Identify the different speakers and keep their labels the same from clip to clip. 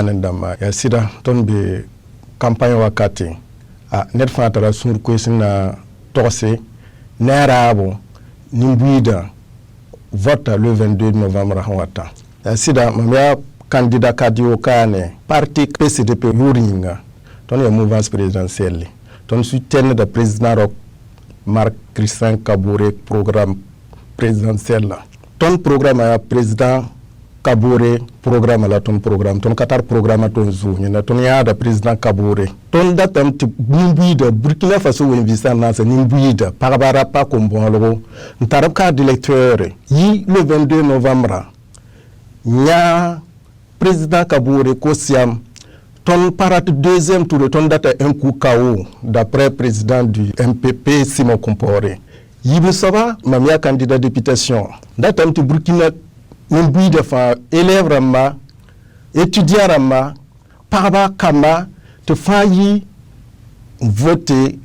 Speaker 1: kanendama ya sida ton be campagne wakati net fatara sur kwesina torse nerabo nimbuida vote le 22 novembre hawata ya sida mamia candidat kadio kane parti PCDP yuringa ton ya mouvance présidentielle ton soutien de président Roch Marc Christian Kaboré programme présidentiel ton programme à président Kaboré programme la ton programme ton Qatar programme ton zou ni ton ya da président Kaboré ton datam ti nimbuida Burkina Faso winvisa na sa nimbuida parabara pa kombolo ntarab ka d'électeur yi le 22 novembre nya président Kaboré Kosiam ton parat deuxième tour ton date un coup KO d'après président du MPP Simon Comporé yibu saba mamia candidat députation datam ti Burkina nimbi de fa élève rama étudiant rama paraba kama te fayi voter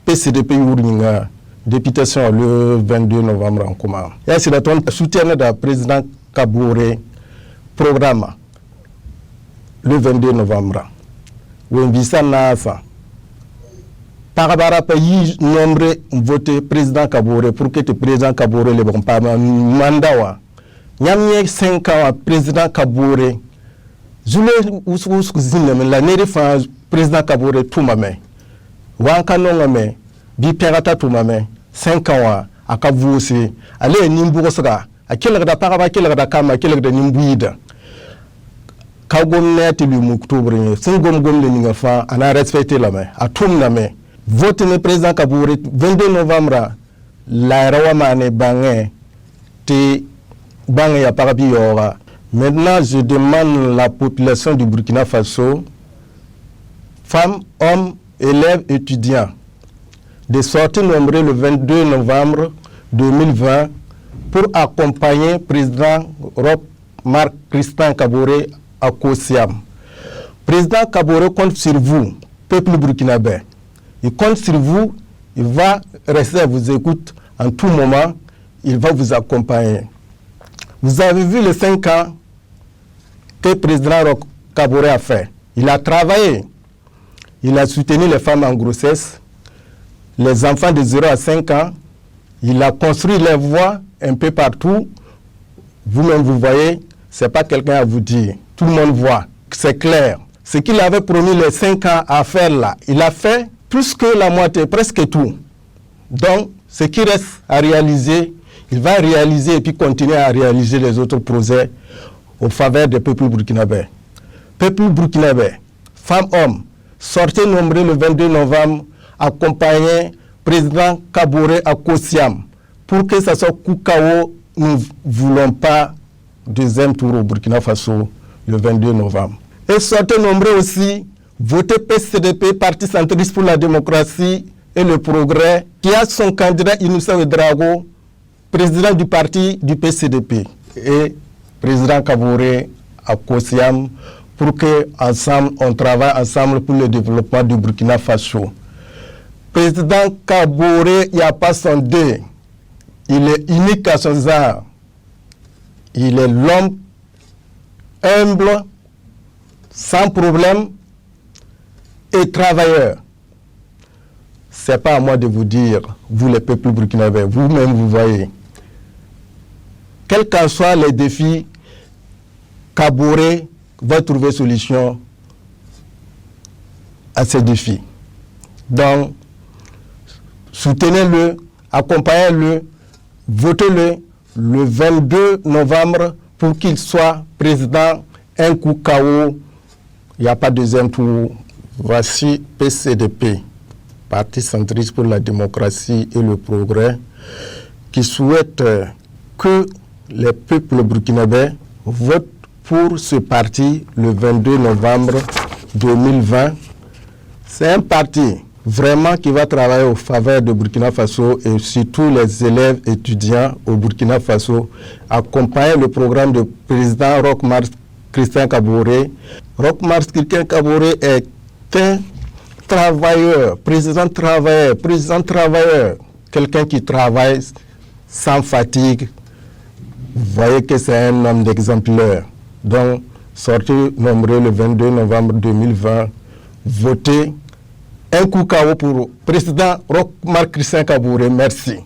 Speaker 1: PCDP yuringa députation le 22 novembre en commun et c'est ton soutien de président Kaboré programme le 22 novembre wembisa nasa parabara pays nombre voté président Kaboré pour que le président Kaboré le bon pas mandawa nyamye 5 ans président Kaboré zule usku zinne la nere fa président Kaboré tumame wanka nongame bi perata tumame 5 ans akavusi ale nimbu saka akela da paraba akela da kama akela da nimbuida ka gwamnati bi mu octobre sun gom le ninga fa ana respecter la main atum na me vote le président Kaboré 22 novembre la rawa mane bangé te bangé ya parabi yora. Maintenant je demande la population du Burkina Faso, femmes, hommes, élèves, étudiants, de sortir nombreux le 22 novembre 2020 pour accompagner président Roch Marc Christian Kaboré à Kosiam. Président Kaboré compte sur vous, peuple burkinabé. Il compte sur vous, il va rester à vous écouter en tout moment, il va vous accompagner. Vous avez vu les 5 ans que le président Roch Kaboré a fait. Il a travaillé, il a soutenu les femmes en grossesse, les enfants de 0 à 5 ans, il a construit les voies un peu partout. Vous-même, vous voyez, ce n'est pas quelqu'un à vous dire. Tout le monde voit, c'est clair. Ce qu'il avait promis les 5 ans à faire là, il a fait plus que la moitié, presque tout. Donc, ce qui reste à réaliser, il va réaliser et puis continuer à réaliser les autres projets au faveur des peuples burkinabés. Peuple burkinabé, femmes, hommes, sortez nombreux le 22 novembre, accompagner président Kaboré à Kosiam pour que ça soit Koukao. Nous ne voulons pas deuxième tour au Burkina Faso le 22 novembre. Et sortez nombreux aussi, votez PCDP, Parti centriste pour la démocratie et le progrès, qui a son candidat Inoussa Ouedraogo, président du parti du PCDP, et président Kaboré à Kosiam, pour que ensemble on travaille ensemble pour le développement du Burkina Faso. Président Kaboré, il n'y a pas son dé. Il est unique à son genre. Il est l'homme humble, sans problème et travailleur. Ce n'est pas à moi de vous dire, vous les peuples burkinabés, vous-même vous voyez. Quels qu'en soient les défis, Kaboré va trouver solution à ces défis. Donc, soutenez-le, accompagnez-le, votez-le le 22 novembre pour qu'il soit président, un coup KO. Il n'y a pas de deuxième tour. Voici PCDP, Parti centriste pour la démocratie et le progrès, qui souhaite que les peuples burkinabés votent pour ce parti le 22 novembre 2020. C'est un parti vraiment qui va travailler au faveur de Burkina Faso et surtout les élèves étudiants au Burkina Faso, accompagner le programme du président Roch Marc Christian Kaboré. Roch Marc Christian Kaboré est un travailleur, président travailleur, quelqu'un qui travaille sans fatigue. Vous voyez que c'est un homme d'exemplaire. Donc, sorti nombreux le 22 novembre 2020, voté un coup KO pour le président Roch-Marc Christian Kaboré. Merci.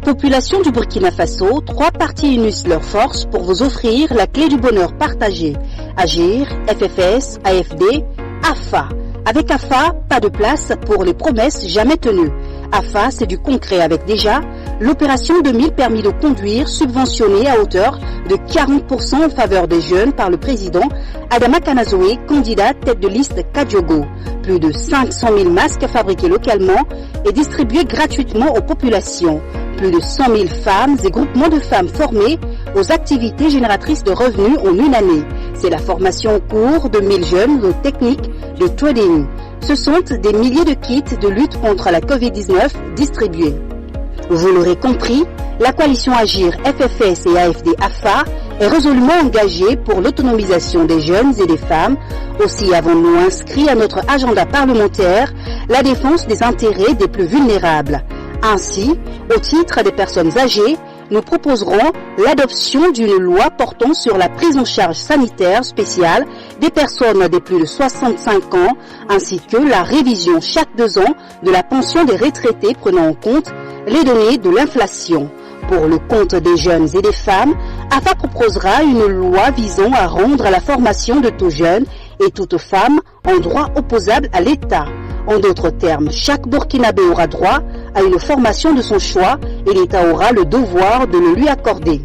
Speaker 2: Population du Burkina Faso, 3 partis unissent leurs forces pour vous offrir la clé du bonheur partagé. Agir, FFS, AFD, AFA. Avec AFA, pas de place pour les promesses jamais tenues. AFA, c'est du concret avec déjà l'opération 2000 permis de conduire subventionnée à hauteur de 40% en faveur des jeunes par le président Adama Kanazoé, candidat tête de liste Kadiogo. Plus de 500 000 masques fabriqués localement et distribués gratuitement aux populations. Plus de 100 000 femmes et groupements de femmes formés aux activités génératrices de revenus en une année. C'est la formation en cours de 1000 jeunes de techniques de trading. Ce sont des milliers de kits de lutte contre la Covid-19 distribués. Vous l'aurez compris, la coalition Agir, FFS et AFD-AFA est résolument engagée pour l'autonomisation des jeunes et des femmes. Aussi avons-nous inscrit à notre agenda parlementaire la défense des intérêts des plus vulnérables. Ainsi, au titre des personnes âgées, nous proposerons l'adoption d'une loi portant sur la prise en charge sanitaire spéciale des personnes de plus de 65 ans, ainsi que la révision chaque 2 ans de la pension des retraités prenant en compte les données de l'inflation. Pour le compte des jeunes et des femmes, AFA proposera une loi visant à rendre la formation de tout jeune et toute femme en droit opposable à l'État. En d'autres termes, chaque Burkinabé aura droit à une formation de son choix et l'État aura le devoir de le lui accorder.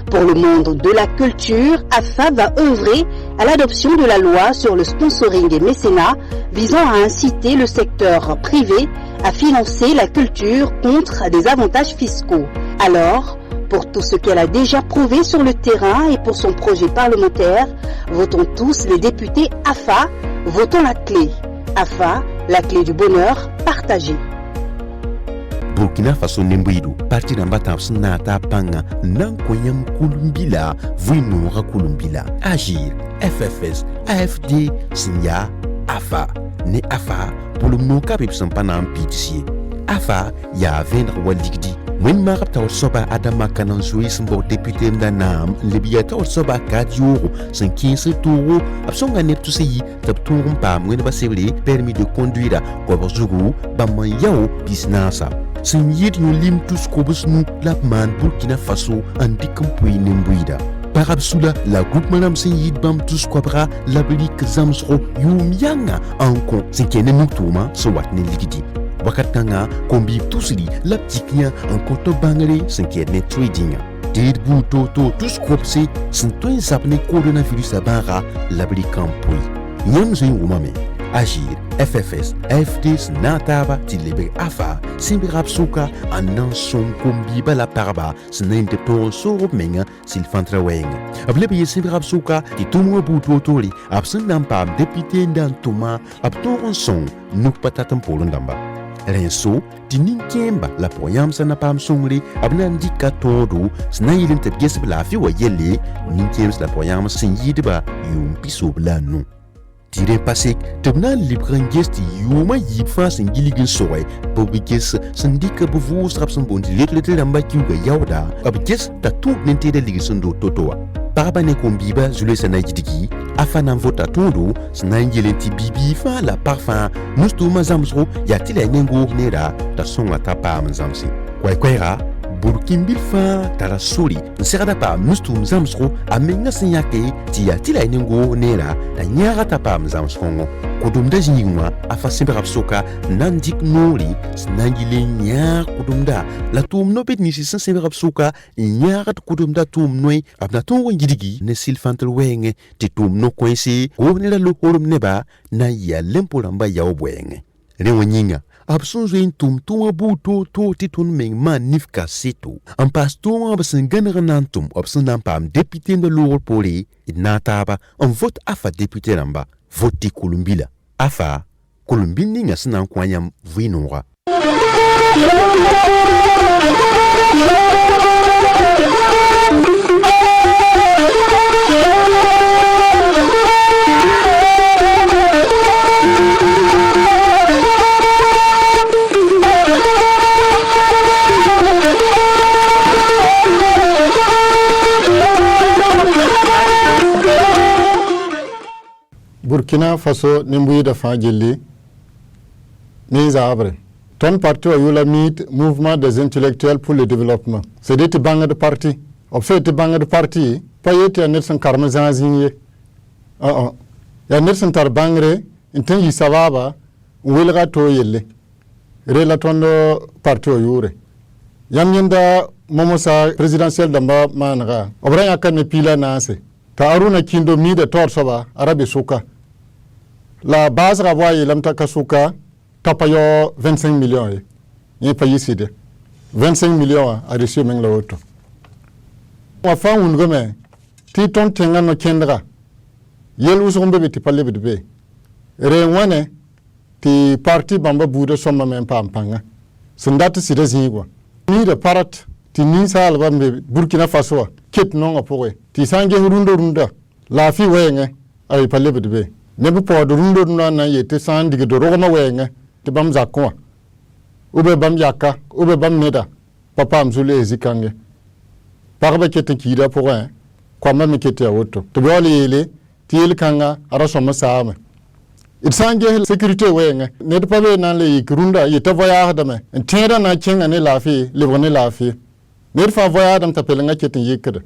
Speaker 2: Pour le monde de la culture, AFA va œuvrer à l'adoption de la loi sur le sponsoring et mécénat visant à inciter le secteur privé à financer la culture contre des avantages fiscaux. Alors, pour tout ce qu'elle a déjà prouvé sur le terrain et pour son projet parlementaire, votons tous les députés AFA, votons la clé. AFA, la clé du bonheur partagé.
Speaker 3: Burkina Faso nembuidu parti nambata snata panga nankoyam kulumbila vuinura kulumbila Agir FFS AFD Sinya AFA ne AFA pour le moka pepsampana ampitisie AFA ya vendre waligdi Mwen marapta soba Adama Kanazoé sembo député mdanam lebiyata soba Kadioro 115 touro absonga neptu seyi tapturum pa mwen basebele permis de conduire ko bazugu bamman yao businessa sin yid ñu lim tous ko busnu lapman Burkina Faso andi kampuy nembuida Parabsula la groupe madame sin yid bam tous ko bra la belik zamsro yum yanga anko sin kene nuktuma so wat ne ligidi wakatanga kombi tusli la tiknya en koto bangare sin kene trading Tid buto to tous kopse sin to sapne coronavirus abara la belik kampuy nyam zin umame Agir, FFS, AFD, Nataba, Tilebe Afa, Simbirab Souka, Anan Son Kombi Bala Paraba, Snaim de Toron Soro Menga, Silfantra Weng. Ablebe Simbirab Souka, Titumo Butuotoli, Absent Nampam, Député Dan Toma, Abtoron Son, Nuk Patatam Polondamba. Renso, Tininkemba, la Poyam Sanapam Songli, Abnandika Todo, Snailin Tepges la Fiwa Yele, Ninkems la Poyam Singideba, Yum Piso Blano. Tire pasik tebna libran gesti yuma yipfa singiligin soy bobikes sindika buvu strap sambondi letle lamba kiuga yawda abges tatu nente de ligisun do totoa parabane kombiba zule sanajidiki afana vota todo sanangelenti bibi fa la parfum mustu mazamzro ya tile nengo nera ta songa tapa mazamsi kwaira burkimbil fãa tara sori n segda paam nustʋʋm zãmsgo a menga sẽn yãke tɩ yaa tɩ la y ning-goog neera la yãaga t'a paam zãmsgõngo kʋdʋmda zĩig wã a fa sẽbga b soka n na n dɩk noore sẽn na n yɩl n yãag kʋdʋmda la tʋʋm no-bet nins sẽn sẽbga b soka n yãagd kʋdʋmda tʋʋm noe b na tõog n yidgi ne sɩlfãntr wɛɛngẽ tɩ tʋʋm no-koɛɛse goog ne ra losorem neba na n yɩa lempo rãmbã yao bwɛɛngẽ rẽ wã yĩnga b sẽn zoe n tʋm tʋʋmã buud toog-toog tɩ tõnd meng maan nifka seto n paas tʋʋmã b sẽn gãneg n na n tʋm b sẽn na n paam deputẽndã loogr poore d na a taaba n vot afa deputẽ rãmba vot tɩ kulumbila afa kulumbil ninga sẽn na n kõ yãmb vɩɩnooga
Speaker 4: Burkina Faso nimbuyi da fa gelli ni zabre ton parti wa yula mit mouvement des intellectuels pour le développement c'est des banga de parti observe te banga de parti payete net san karma zanzinye ya net san tar bangre intan yi sababa wilga to yelle rela tondo parti wa yure yam yenda momosa présidentiel damba manga obranya kan ne pila nase ta aruna kindo mi de tor soba arabe suka la base ravoye lamta kasuka tapayo 25 millions ye payi side 25 millions a reçu meng la auto wa fa un gome ti ton tenga no kendra yel usumbe be ti palle be re wane ti parti bamba bude somma men pampanga sundata side zingwa ni de parat ti ni sal bambe Burkina Faso ket non apoe ti sange runda la fi wenge ay palle be ne bu po rundo na yete san dige do rogma wenge te bam zakwa ube bam yakka ube bam neda papa mzule zikange parba kete kida pour kwa mame kete auto to boli yele til kanga ara soma saame it sange sécurité wenge ne pa be nan le runda yete voyage dame tera na chenga ne lafi lebone lafi ne fa voyage dam tapel nga kete yekede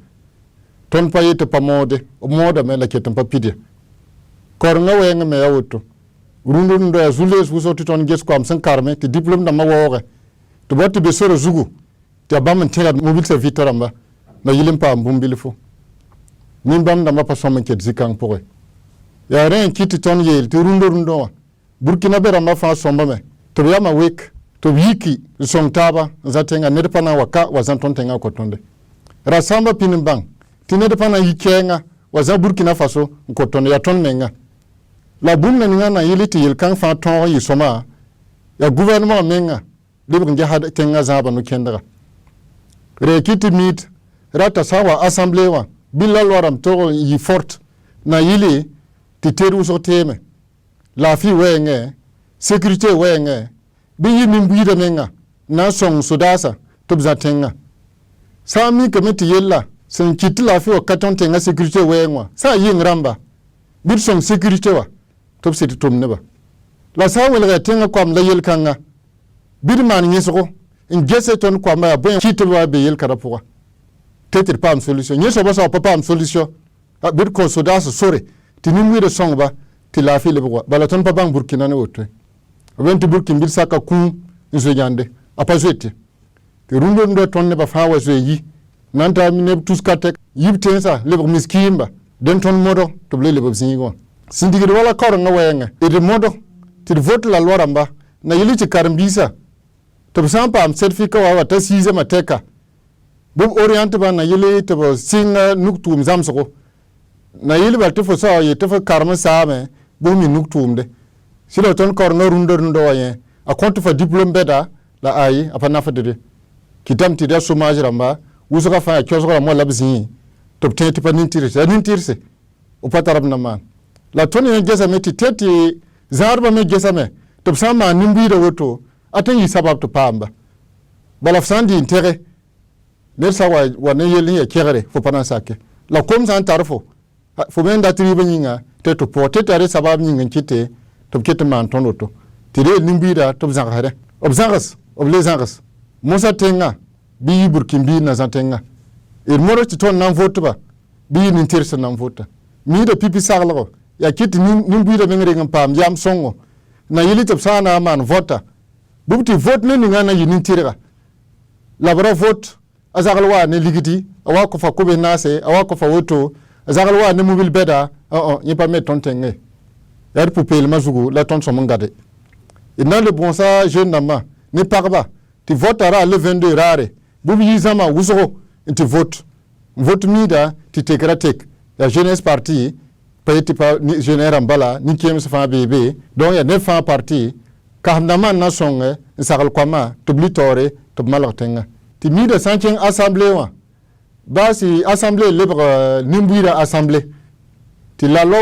Speaker 4: ton pa yete pa mode o mode me la kete pa pide kor nga wenga me auto rundu ndo ya zules wuso ton ges ko am san karme te diplôme da ma woore to botti be soro zugu te bam tela mobile se vitaramba na yilim pa mbumbil fo min bam da ma pa somme ket zikang pour ya ren kiti ton yel te rundo Burkina be rama fa somba me to ya ma wek to wiki som taba zatenga ne pa na waka wazan ton tenga ko tonde rasamba pinin bang tine de pa na yikenga waza Burkina Faso ko tonde ya ton menga la bumna ninga na yiliti yilkan fa ton yi soma ya gouvernement menga libre nge hada tenga zaba no kendra rekiti mit rata sawa assemblée wa bilal waram to yi forte na yili ti teru so teme la fi wenge sécurité wenge bi yimi mbuida menga na song sudasa to bzatenga sami kamiti yella sen kiti la fi o katon tenga sécurité wengwa sa yin ramba bir song sécurité wa top siti tum neba la sawel ga tenga kwam la yel kanga bir man nyeso in gese ton kwam ba bon kiti wa be yel karapuwa tetir pam solution nyeso ba sa pam solution bir ko sodas sore tinin wi de song ba ti la fi le ba bala ton pa bang Burkina ne wotte wenti Burkina bil saka kum nzo yande apa jete ti rundo ndo ton ne ba fa wa yi nanta mi ne tuskatek yibten sa le miskimba den ton modo to ble le zingo sindigir wala kor nga wenga ede modo ti vote la loi ramba na yili ti karambisa to sampa am certificat wa ta size mateka bu oriente ba na yili to singa nuktum zamsoko na yili ba to fo sa ye to fo karma saame bu mi nuktum de silo ton kor nga rundo waye a compte fa diplôme beda la ayi apa nafa de kitam ti da chômage ramba wusuka fa kyoso ko mo labzi to tete pa nintirse o patarab na man la toni ne gesa me tete zarba me gesa me to sama nimbi da woto atan yi sabab to pamba bala fsandi intere ne sawa wa ne yeli ya kere fo pana sake la kom san tarfo fo men da tri banyinga te to pote tare sabab nyinga kite to kete man ton woto tire nimbi da to zangare obzangas oblezangas musa tenga bi burkimbi na zantenga ir moro ti ton nan vote ba bi nin tirsa nan vote mi da pipi saglago ya kiti nin bi da mengre ngam pam yam songo na yili tab sana man vota bubti vote ne ninga na yinin tirga labra vote azagalwa ne ligiti awa ko fa kube nase awa ko fa woto azagalwa ne mobile beda ni pas mettre ton tenge yar poupel mazugu la ton son ngade ina le bon ça jeune nama ne parba tu voteras le 22 rare bubi yizama wuzo tu vote mida tu tekra tek la jeunesse parti payeti pa jeunesse ambala ni kiem sa fa bébé donc ya ne fa parti kahnama na songe sagal kwama tublitore tubmalortenga ti mida sanchen assemblée wa basi assemblée libre nimbuira assemblée ti la lo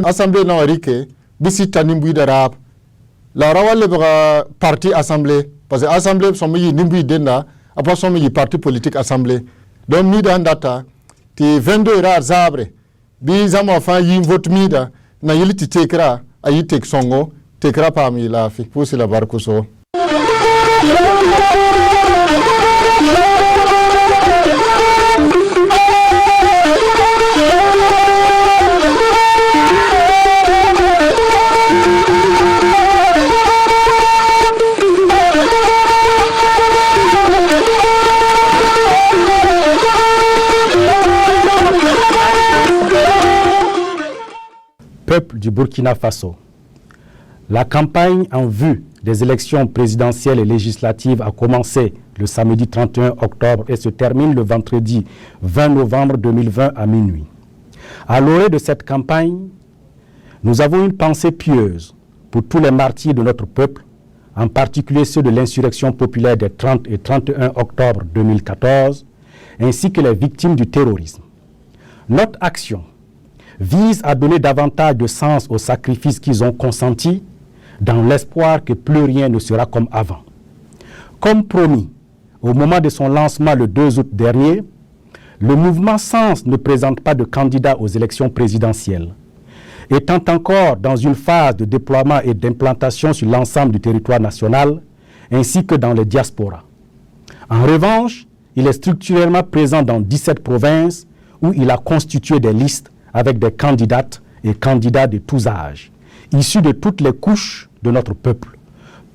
Speaker 4: assemblée na warike bisi tanimbuida rap la rawa libre parti assemblée parce que assemblée sont mi nimbi denda après sont mi parti politique assemblée donc mida ndata ti 22 ra zabre bi zama fa yi vote mida na yili ti tekra ayi tek songo tekra pa mi la fi pour la barkuso.
Speaker 5: Peuple du Burkina Faso. La campagne en vue des élections présidentielles et législatives a commencé le samedi 31 octobre et se termine le vendredi 20 novembre 2020 à minuit. À l'orée de cette campagne, nous avons une pensée pieuse pour tous les martyrs de notre peuple, en particulier ceux de l'insurrection populaire des 30 et 31 octobre 2014, ainsi que les victimes du terrorisme. Notre action vise à donner davantage de sens aux sacrifices qu'ils ont consentis dans l'espoir que plus rien ne sera comme avant. Comme promis, au moment de son lancement le 2 août dernier, le mouvement Sens ne présente pas de candidat aux élections présidentielles, étant encore dans une phase de déploiement et d'implantation sur l'ensemble du territoire national, ainsi que dans les diasporas. En revanche, il est structurellement présent dans 17 provinces où il a constitué des listes avec des candidates et candidats de tous âges, issus de toutes les couches de notre peuple,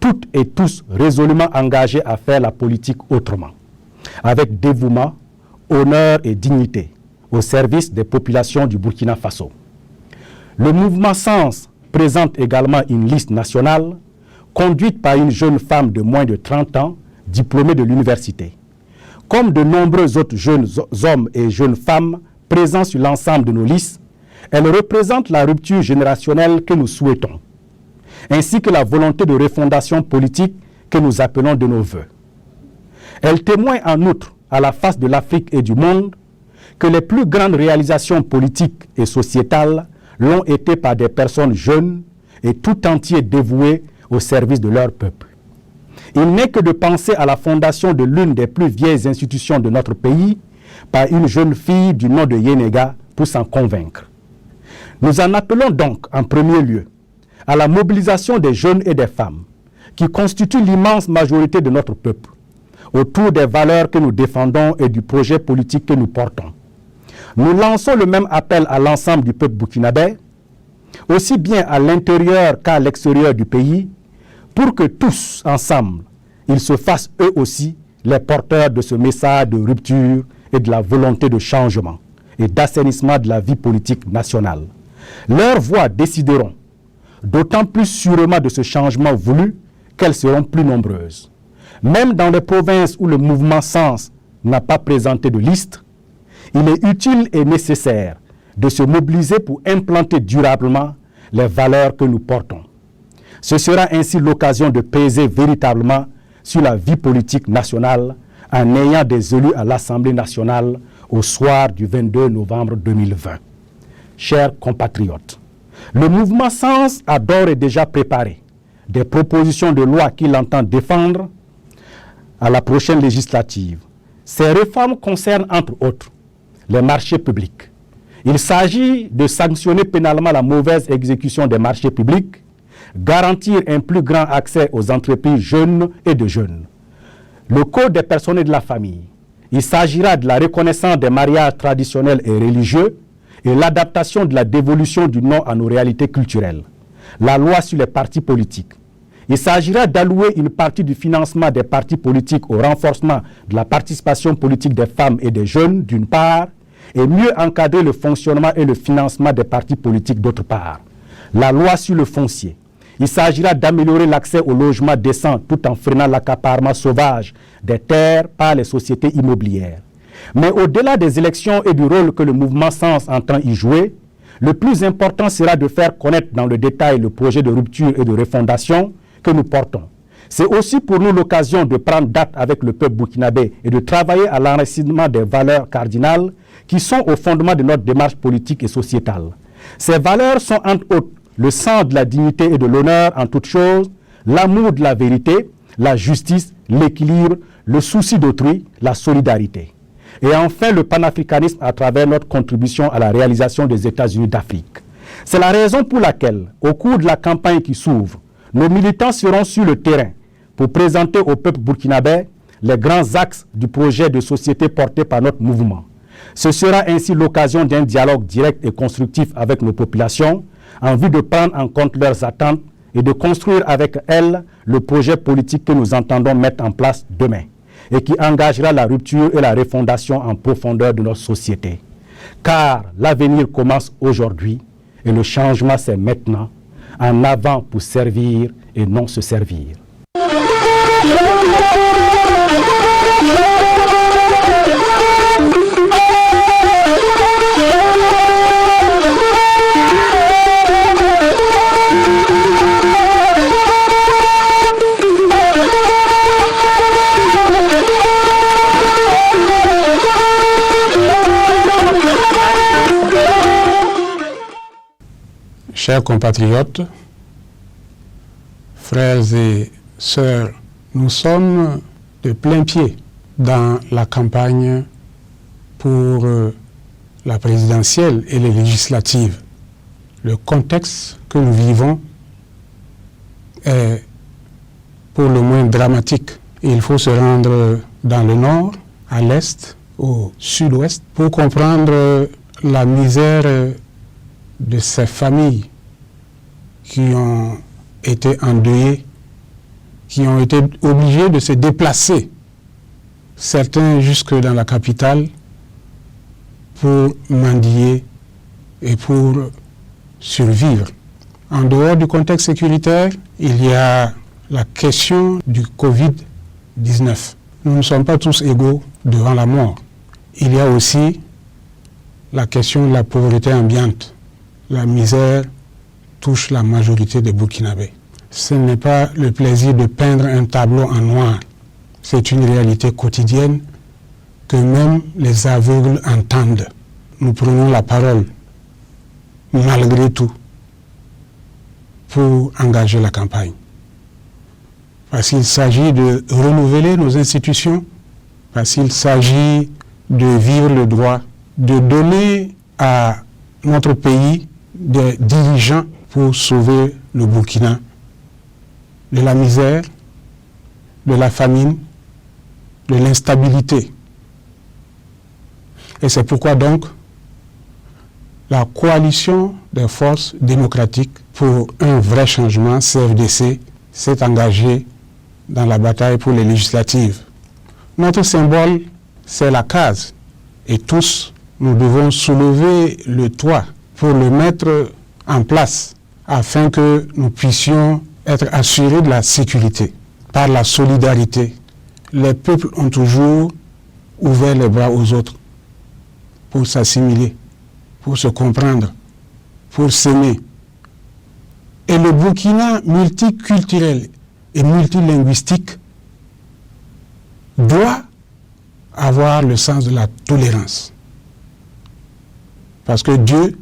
Speaker 5: toutes et tous résolument engagés à faire la politique autrement, avec dévouement, honneur et dignité, au service des populations du Burkina Faso. Le mouvement Sens présente également une liste nationale conduite par une jeune femme de moins de 30 ans, diplômée de l'université. Comme de nombreux autres jeunes hommes et jeunes femmes présents sur l'ensemble de nos listes, elle représente la rupture générationnelle que nous souhaitons, ainsi que la volonté de refondation politique que nous appelons de nos vœux. Elle témoigne en outre, à la face de l'Afrique et du monde, que les plus grandes réalisations politiques et sociétales l'ont été par des personnes jeunes et tout entier dévouées au service de leur peuple. Il n'est que de penser à la fondation de l'une des plus vieilles institutions de notre pays par une jeune fille du nom de Yenega pour s'en convaincre. Nous en appelons donc en premier lieu à la mobilisation des jeunes et des femmes qui constituent l'immense majorité de notre peuple autour des valeurs que nous défendons et du projet politique que nous portons. Nous lançons le même appel à l'ensemble du peuple burkinabé, aussi bien à l'intérieur qu'à l'extérieur du pays, pour que tous, ensemble, ils se fassent eux aussi les porteurs de ce message de rupture et de la volonté de changement et d'assainissement de la vie politique nationale. Leurs voix décideront d'autant plus sûrement de ce changement voulu qu'elles seront plus nombreuses. Même dans les provinces où le mouvement Sens n'a pas présenté de liste, il est utile et nécessaire de se mobiliser pour implanter durablement les valeurs que nous portons. Ce sera ainsi l'occasion de peser véritablement sur la vie politique nationale en ayant des élus à l'Assemblée nationale au soir du 22 novembre 2020. Chers compatriotes, le mouvement Sens a d'ores et déjà préparé des propositions de loi qu'il entend défendre à la prochaine législative. Ces réformes concernent entre autres les marchés publics. Il s'agit de sanctionner pénalement la mauvaise exécution des marchés publics, garantir un plus grand accès aux entreprises jeunes et de jeunes. Le Code des personnes et de la famille Il s'agira de la reconnaissance des mariages traditionnels et religieux et l'adaptation de la dévolution du nom à nos réalités culturelles. La loi sur les partis politiques. Il s'agira d'allouer une partie du financement des partis politiques au renforcement de la participation politique des femmes et des jeunes, d'une part, et mieux encadrer le fonctionnement et le financement des partis politiques, d'autre part. La loi sur le foncier. Il s'agira d'améliorer l'accès au logement décent tout en freinant l'accaparement sauvage des terres par les sociétés immobilières. Mais au-delà des élections et du rôle que le mouvement Sens entend y jouer, le plus important sera de faire connaître dans le détail le projet de rupture et de refondation que nous portons. C'est aussi pour nous l'occasion de prendre date avec le peuple burkinabé et de travailler à l'enracinement des valeurs cardinales qui sont au fondement de notre démarche politique et sociétale. Ces valeurs sont entre autres le sens de la dignité et de l'honneur en toutes choses, l'amour de la vérité, la justice, l'équilibre, le souci d'autrui, la solidarité. Et enfin, le panafricanisme à travers notre contribution à la réalisation des États-Unis d'Afrique. C'est la raison pour laquelle, au cours de la campagne qui s'ouvre, nos militants seront sur le terrain pour présenter au peuple burkinabé les grands axes du projet de société porté par notre mouvement. Ce sera ainsi l'occasion d'un dialogue direct et constructif avec nos populations en vue de prendre en compte leurs attentes et de construire avec elles le projet politique que nous entendons mettre en place demain et qui engagera la rupture et la refondation en profondeur de notre société. Car l'avenir commence aujourd'hui et le changement c'est maintenant, en avant pour servir et non se servir.
Speaker 6: Chers compatriotes, frères et sœurs, nous sommes de plein pied dans la campagne pour la présidentielle et les législatives. Le contexte que nous vivons est pour le moins dramatique. Il faut se rendre dans le nord, à l'est, au sud-ouest, pour comprendre la misère de ces familles qui ont été endeuillées, qui ont été obligées de se déplacer, certains jusque dans la capitale, pour mendier et pour survivre. En dehors du contexte sécuritaire, il y a la question du Covid-19. Nous ne sommes pas tous égaux devant la mort. Il y a aussi la question de la pauvreté ambiante. La misère touche la majorité des Burkinabés. Ce n'est pas le plaisir de peindre un tableau en noir. C'est une réalité quotidienne que même les aveugles entendent. Nous prenons la parole, malgré tout, pour engager la campagne. Parce qu'il s'agit de renouveler nos institutions, parce qu'il s'agit de vivre le droit, de donner à notre pays des dirigeants pour sauver le Burkina de la misère, de la famine, de l'instabilité. Et c'est pourquoi donc la coalition des forces démocratiques pour un vrai changement, CFDC, s'est engagée dans la bataille pour les législatives. Notre symbole, c'est la case. Et tous, nous devons soulever le toit pour le mettre en place afin que nous puissions être assurés de la sécurité par la solidarité. Les peuples ont toujours ouvert les bras aux autres pour s'assimiler, pour se comprendre, pour s'aimer. Et le Burkina multiculturel et multilinguistique doit avoir le sens de la tolérance. Parce que Dieu,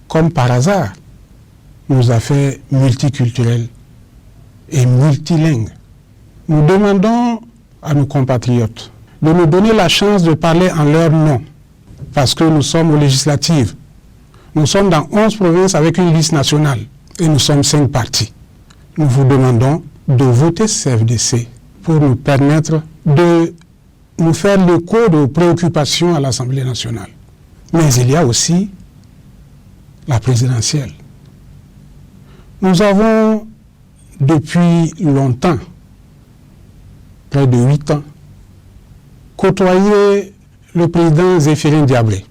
Speaker 6: comme par hasard, nous a fait multiculturels et multilingues. Nous demandons à nos compatriotes de nous donner la chance de parler en leur nom, parce que nous sommes aux législatives. Nous sommes dans 11 provinces avec une liste nationale et nous sommes 5 partis. Nous vous demandons de voter CFDC pour nous permettre de nous faire l'écho de préoccupations à l'Assemblée nationale. Mais il y a aussi la présidentielle. Nous avons depuis longtemps, près de 8 ans, côtoyé le président Zéphirin Diabré.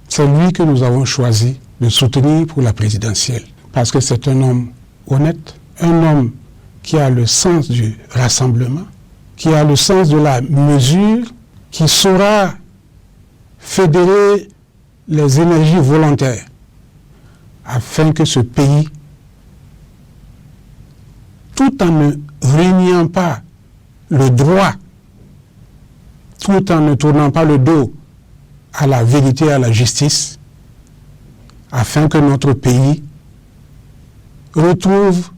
Speaker 6: C'est lui que nous avons choisi de soutenir pour la présidentielle, parce que c'est un homme honnête, un homme qui a le sens du rassemblement, qui a le sens de la mesure, qui saura fédérer les énergies volontaires afin que ce pays, tout en ne régnant pas le droit, tout en ne tournant pas le dos à la vérité et à la justice, afin que notre pays retrouve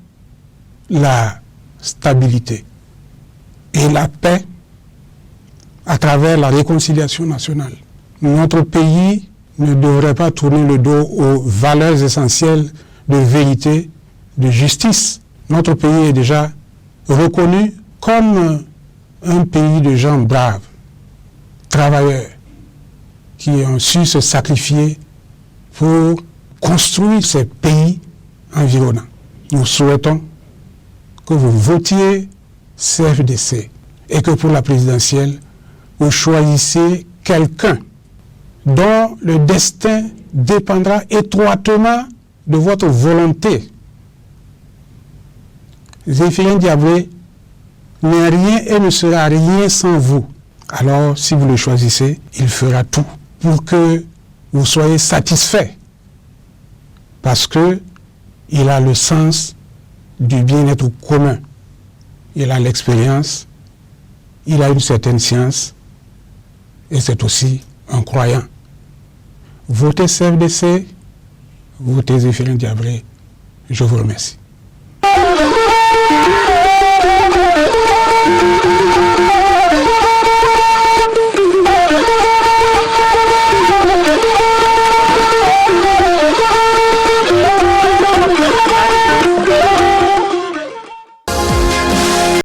Speaker 6: la stabilité et la paix à travers la réconciliation nationale. Notre pays ne devrait pas tourner le dos aux valeurs essentielles de vérité, de justice. Notre pays est déjà reconnu comme un pays de gens braves, travailleurs, qui ont su se sacrifier pour construire ces pays environnants. Nous souhaitons que vous votiez CFDC et que pour la présidentielle, vous choisissez quelqu'un dont le destin dépendra étroitement de votre volonté. Zéphirin Diabré n'est rien et ne sera rien sans vous. Alors, si vous le choisissez, il fera tout pour que vous soyez satisfait, parce que il a le sens du bien-être commun. Il a l'expérience, il a une certaine science, et c'est aussi un croyant. Votez CFDC, votez Zéphirin Diabré. Je vous remercie.